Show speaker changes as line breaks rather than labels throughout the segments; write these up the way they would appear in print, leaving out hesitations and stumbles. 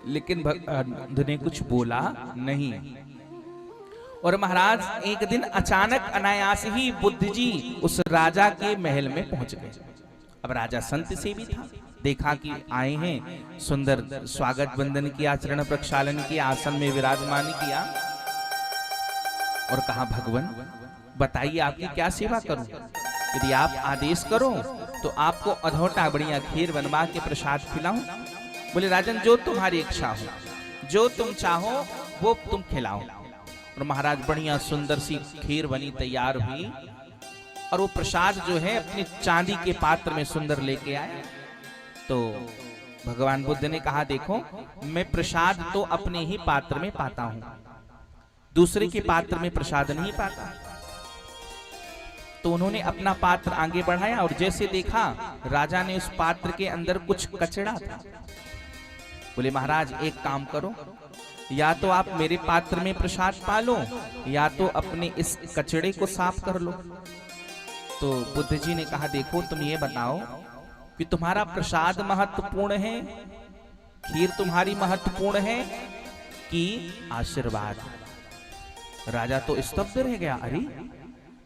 लेकिन भगवान ने कुछ बोला नहीं। और महाराज एक दिन अचानक अनायास ही बुद्ध जी उस राजा के महल में पहुंच गए। अब राजा संत से भी था, देखा कि आए हैं, सुंदर स्वागत वंदन किया, चरण प्रक्षालन किया, आसन में विराजमान किया और कहा भगवान बताइए आपकी क्या सेवा करूं। यदि आप आदेश करो तो आपको अधौटा बढ़िया खीर बनवा के प्रसाद खिलाऊं। बोले राजन जो तुम्हारी इच्छा हो, जो तुम चाहो वो तुम खिलाओ। और महाराज बढ़िया सुंदर सी खीर बनी तैयार हुई और वो प्रसाद जो है अपनी चांदी के पात्र में सुंदर लेके आए। तो भगवान बुद्ध ने कहा देखो मैं प्रसाद तो अपने ही पात्र में पाता हूं, दूसरे के पात्र में प्रसाद नहीं पाता। तो उन्होंने अपना पात्र आगे बढ़ाया और जैसे देखा राजा ने उस पात्र के अंदर कुछ कचड़ा था। बोले महाराज एक काम करो, या तो आप मेरे पात्र में प्रसाद पालो या तो अपने इस कचड़े को साफ कर लो। तो बुद्ध जी ने कहा देखो तुम ये बताओ कि तुम्हारा प्रसाद महत्वपूर्ण है, खीर तुम्हारी महत्वपूर्ण है कि आशीर्वाद। राजा तो स्तब्ध रह गया, अरे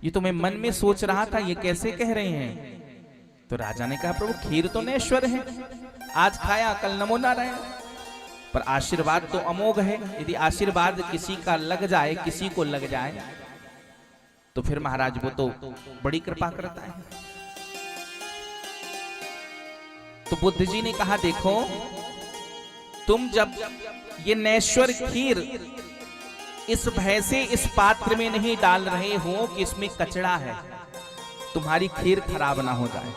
ये तो मैं मन में सोच रहा था, ये कैसे कह रहे हैं। तो राजा ने कहा प्रभु खीर तो नश्वर है, आज खाया कल नमो नारायण, पर आशीर्वाद तो अमोघ है। यदि आशीर्वाद किसी का लग जाए, किसी को लग जाए तो फिर महाराज वो तो बड़ी कृपा करता है। तो बुद्ध जी ने कहा देखो तुम जब ये नश्वर खीर इस भय से इस पात्र में नहीं डाल रहे हो कि इसमें कचड़ा है, तुम्हारी खीर खराब ना हो जाए।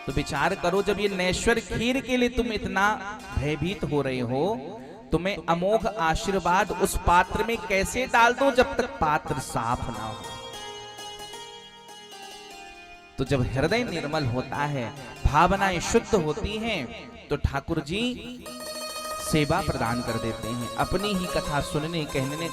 तो विचार करो जब ये नश्वर खीर के लिए तुम इतना भयभीत हो रहे हो तो मैं अमोघ आशीर्वाद उस पात्र में कैसे डाल दूं जब तक पात्र साफ ना हो। तो जब हृदय निर्मल होता है, भावनाएं शुद्ध होती हैं, तो ठाकुर जी सेवा प्रदान कर देते हैं। अपनी ही कथा सुनने कहने